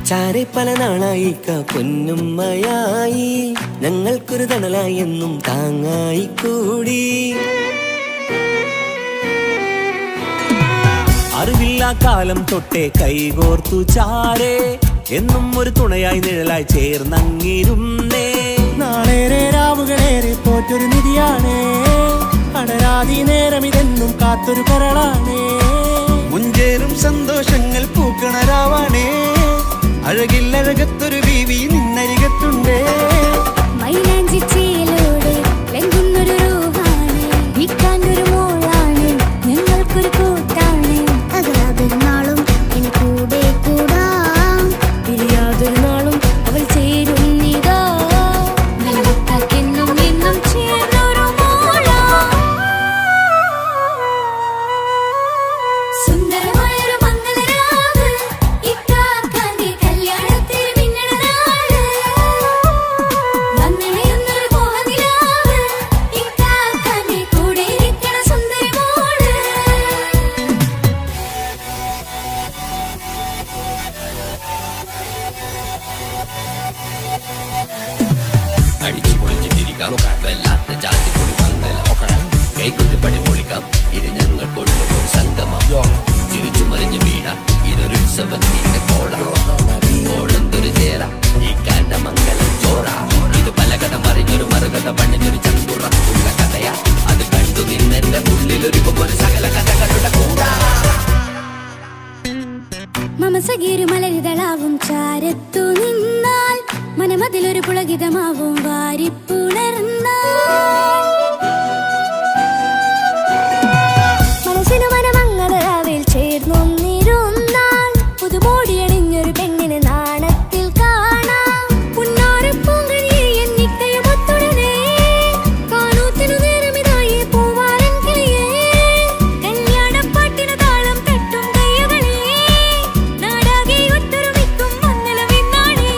ചാരെ പല നാളായി പൊന്നുമ്മയായി ഞങ്ങൾക്കൊരു തണലായി എന്നും താങ്ങായി കൂടി
അറിവില്ലാ കാലം തൊട്ടേ കൈകോർത്തു ചാരേ എന്നും ഒരു തുണയായി നിഴലായി ചേർന്നങ്ങിരുന്നേ
നാളേറെ രാവുകളേറെ പോറ്റൊരു നിധിയാണേ അടരാതി നേരം ഇതെന്നും കാത്തൊരു കരളാണേ മുഞ്ചേറും സന്തോഷങ്ങൾ പൂക്കണരാവാണേ അഴകില്ലഴകത്തൊരു ബീവി നിന്നരികത്തുണ്ടേ
മൈലാഞ്ചി ചേലോടെ ലംഘുന്നൊരു രൂപാണ് വിൽക്കാനൊരു മോളാണ് ഞങ്ങൾക്കൊരു കൂട്ടാണ് അകലാതൊരു നാളും ഇനി കൂടെ കൂടാം പിരിയാതൊരു നാളും അവൾ ചേരുന്നിതാ എന്നും എന്നും ചേർന്നൊരു മോളാ സുന്ദരമായൊരു മംഗലരാവ് ഇക്കാക്കാന്റെ കല്യാണത്തിൽ മിന്നണ നാട് വന്നണയുന്നൊരു മോഹനിലാവ് ഇക്കാക്കാന്റെ കൂടെ ഇരിക്കണ സുന്ദരി മോള്
അടിച്ചു പൊളിച്ചിട്ടിരിക്കാം വല്ലാത്ത ജാതി പൊളി മംഗല ഓക്കണം കൈകൊട്ട് പടി പൊളിക്കാം ഇത് ഞങ്ങൾക്കുള്ള ഒരു സംഗമം തിരിച്ചു മറിഞ്ഞു വീണ ഇതൊരു ഉത്സവത്തിന്റെ കോളം ഓളന്തൊരു ചേര ഈ കാണ്ട മംഗലം ചോറ ഇത് പലകഥ മറിഞ്ഞൊരു മറുകഥ പണിഞ്ഞൊരു ചന്തുറ ഉള്ള കഥയാ അത് കണ്ടു നിന്നെന്റെ ഉള്ളിലൊരുക്കുമ്പോൾ സകല കഥകളുടെ കൂടാ
മമസഗീരു മലരിതളാവും ചാരത്തു നിന്നാൽ മനമതിലൊരു പുളകിതമാവും വാരിപ്പുണർന്നാൽ മനസ്സിനു മനമംഗളരാവിൽ ചേർന്നൊന്നിരുന്നാൽ പുതുമോടിയണിഞ്ഞൊരു പെണ്ണിന് നാണത്തിൽ കാണാം പുന്നാരപ്പൂങ്കനിയെ എന്നിക്കയുമൊത്തുടനെ കാനൂത്തിനു നേരമിതായി പൂവാരൻ കിളിയേ കല്യാണപ്പാട്ടിന് താളം തട്ടും കയ്യുകളേ നാടാകെ ഒത്തൊരുമിക്കും മംഗലമെന്നാണേ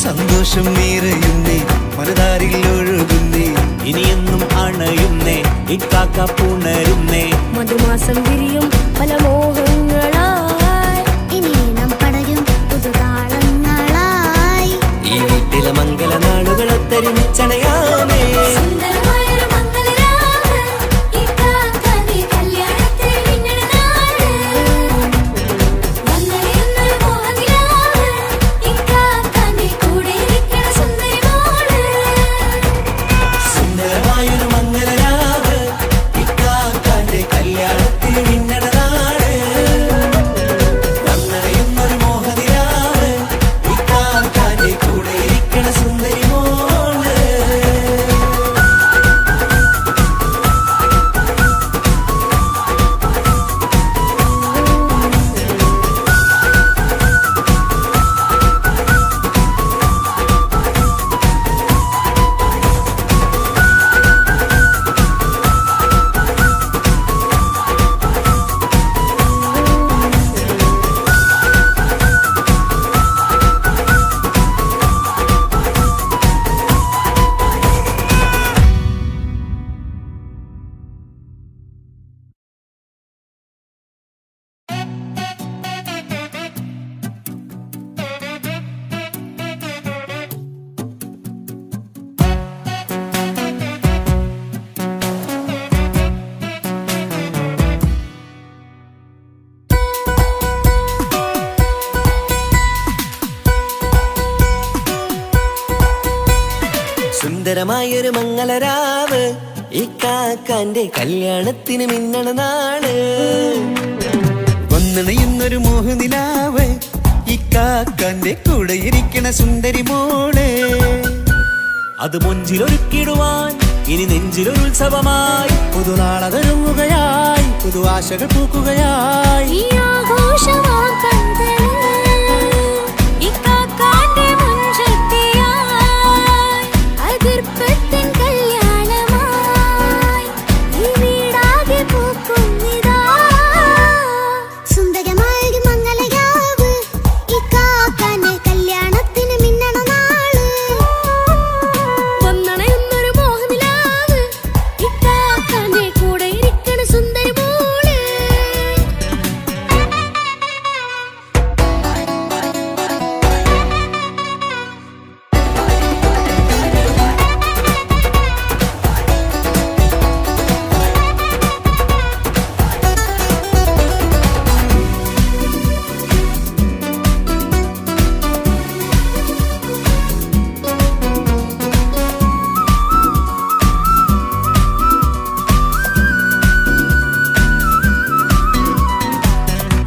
സന്തോഷം നിറയുന്നേ മനതാരിൽ ഒഴുകുന്നേ
ഇനിയെന്നും അണയുന്നേ ഇക്കാക്ക പുണരുന്നേ
മധുമാസം വിരിയും പല മോഹങ്ങളായി ഇനി നാം പടരും പുതുതാളങ്ങളായി
ഈ വീട്ടിലെ മംഗല നാളുകളൊത്തരിച്ചണയാമേ
സുന്ദരമായൊരു മംഗലരാവ് ഇക്കാക്കാന്റെ കല്യാണത്തിൽ മിന്നണ നാട് വന്നണയുന്നൊരു മോഹനിലാവ് ഇക്കാക്കാന്റെ കൂടെ ഇരിക്കണ സുന്ദരി മോള്
സുന്ദരമായൊരു മംഗലരാവ് ഇക്കാക്കാന്റെ കല്യാണത്തിൽ മിന്നണ നാട്
സുന്ദരമായൊരു മംഗളരാവ് ഈ കാക്കാന്റെ കല്യാണത്തിന് മിന്നണ നാള്.
വന്നണയുന്നൊരു മോഹനിലാവ് ഈ കാക്കാന്റെ കൂടെ ഇരിക്കണ സുന്ദരി മോള്.
അത് മൊഞ്ചിലൊരുക്കിടുവാൻ ഇനി നെഞ്ചിലൊരു ഉത്സവമായി
പുതുനാളതൊരുങ്ങുകയായി പുതുആശകൾ പൂക്കുകയായി.
ഈ ആഘോഷമാം കൺകളിൽ ഇക്കാക്കാന്റെ മുൻചെത്തിയായി അതിർപ്പത്തിൻ കല്യാണമായി ഈ വീടാകെ പൂക്കുന്നിതാ. സുന്ദരമായൊരു മംഗളരാവ് ഇക്കാക്കാന്റെ കല്യാണത്തിന് മിന്നണ നാള്. വന്നണയുന്നൊരു മോഹനിലാവ് ഇക്കാക്കാന്റെ കൂടെ ഇരിക്കണ സുന്ദരി മോള്.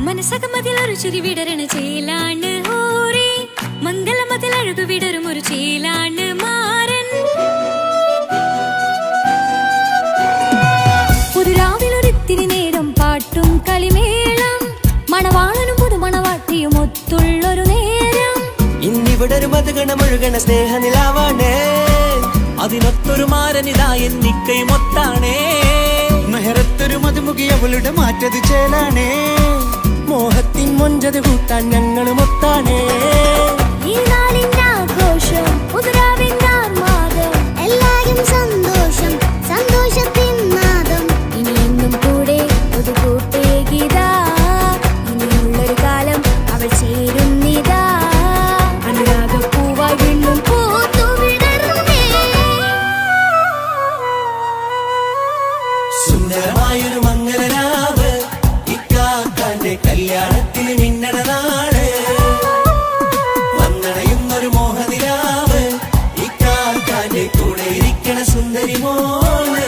മനസ്സകമതിലൊരു ചിരി വിടരണ ചേലാണ് ഹോറി മംഗളമതിൽ അഴകു വിടരും ഒരു ചേലാണ് മാരൻ. പുതുരാവിലൊരിത്തിരി നേരം പാട്ടും കളിമേളം മണവാളനും പുതുമണവാട്ടിയും ഒത്തുള്ളൊരു നേരം.
ഇന്നിവിടെ ഒരു മധുഗണമൊഴുകണ സ്നേഹനിലാവാണേ.
അതിനൊത്തൊരു മാരനിതാ എന്നിക്കയും ഒത്താണേ.
മെഹറത്തൊരു മധുമുഖി അവളുടെ മാറ്റത് ചേലാണേ. മോഹത്തിൻ മൊഞ്ചത് കൂട്ടാൻ ഞങ്ങളും ഒത്താണേ.
ഈ നാളിന്റെ ആഘോഷം പുതുരാവിന്റെ ആർമാദം എല്ലാരും സന്തോഷം സന്തോഷത്തിൻ നാദം. ഇനിയെന്നും കൂടെ പുതുകൂട്ടേകിതാ ഇനിയുള്ളൊരു കാലം അവൾ ചേരുന്നിതാ. അനുരാഗപ്പൂവായി വീണ്ടും പൂത്തുവിടർന്നേ.
സുന്ദരമായൊരു മംഗളരാവ് ഈ കാക്കാന്റെ കല്യാണത്തിന് മിന്നണ നാള്. വന്നണയുന്നൊരു മോഹനിലാവ് ഈ കാക്കാന്റെ കൂടെ ഇരിക്കണ സുന്ദരി മോള്.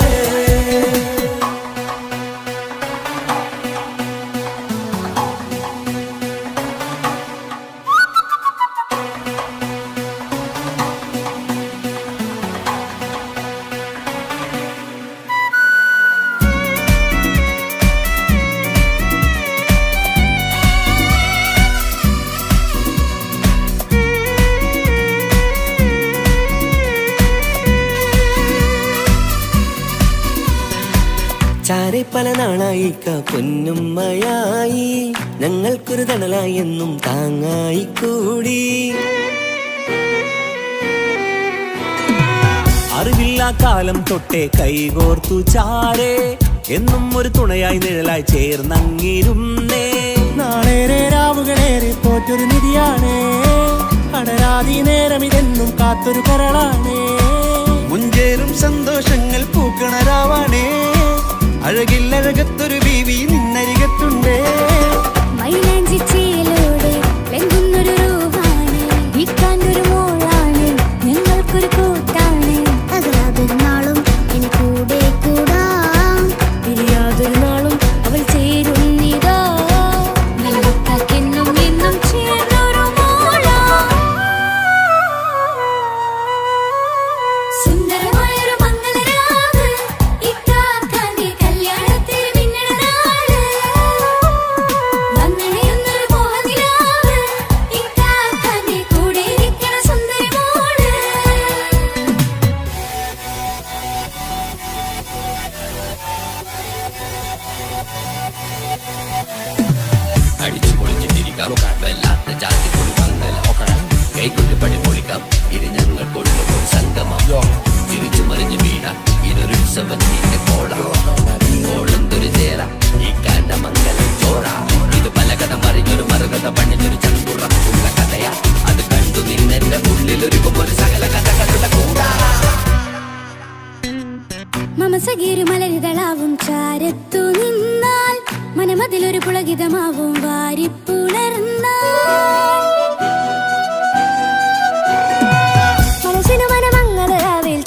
ചാരെ പല നാളായി പൊന്നുമ്മയായി ഞങ്ങൾക്കൊരു തണലായി എന്നും താങ്ങായി കൂടി.
അറിവില്ലാ കാലം തൊട്ടേ കൈകോർത്തു ചാരേ എന്നും ഒരു തുണയായി നിഴലായി ചേർന്നങ്ങിരുന്നേ.
നാളേറെ രാവുകളേറെ പോറ്റൊരു നിധിയാണേ. അടരാതി നേരം ഇതെന്നും കാത്തൊരു കരളാണേ. മുഞ്ചേറും സന്തോഷങ്ങൾ പൂക്കണരാവാണേ. അഴകില്ലഴകത്തൊരു ബീവി നിന്നരികത്തുണ്ടേ.
മൈലാഞ്ചിച്ചേലോടെ ലംഘുന്നൊരു രൂപാണ് ഇക്കാന്റൊരു മോളാണ് ഞങ്ങൾക്കൊരു കൂട്ടാണ്. അകലാതൊരു നാളും ഇനി കൂടെ കൂടാം പിരിയാതൊരു നാളും അവൾ ചേരുന്നിതാ. ഞങ്ങൾക്കെന്നും എന്നും ചേർന്നൊരു മോളാ. സുന്ദരമായൊരു മംഗളരാവ് ഇക്കാക്കാന്റെ കല്യാണത്തിന് മിന്നണ നാള്. വന്നണയുന്നൊരു മോഹനിലാവ് ഇക്കാക്കാന്റെ കൂടെ ഇരിക്കണ സുന്ദരി മോള്.
അടിച്ചു പൊളിച്ചിട്ടിരിക്കാം വല്ലാത്ത ജാതി പൊളി മംഗല ഓക്കണം. കൈകൊണ്ട് പടി പൊളിക്കാം ഇത് ഞങ്ങൾ കൊണ്ടുപോകും സംഗമം. തിരിച്ചു മറിഞ്ഞ് വീണ ഇതൊരു ഉത്സവത്തിന്റെ കോളം. കോളന്തൊരു ചേര ഈ കാണ്ട മംഗലം ചോറ. ഇത് പലകഥ മറിഞ്ഞൊരു മറുകഥ പണിഞ്ഞൊരു ചങ്കുറപ്പുള്ള കഥയാ. അത് കണ്ടു നിന്നെന്റെ ഉള്ളിലൊരുക്കും ഒരു സകല കഥകളുടെ കൂടാ.
മമസഗീരു മലരിതളാവും ചാരത്തു നിന്നാൽ മനമതിലൊരു പുളകിതമാവും വാരിപ്പുണർന്നാൽ മനസ്സിനു മനമംഗളരാവിൽ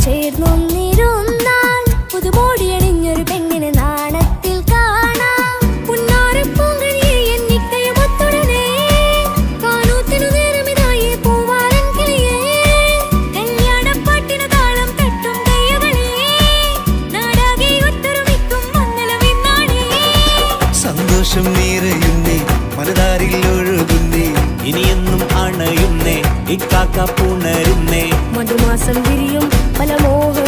ഇക്കാക്ക പുണരുന്നേ
മധുമാസം വിരിയും പല മോഹ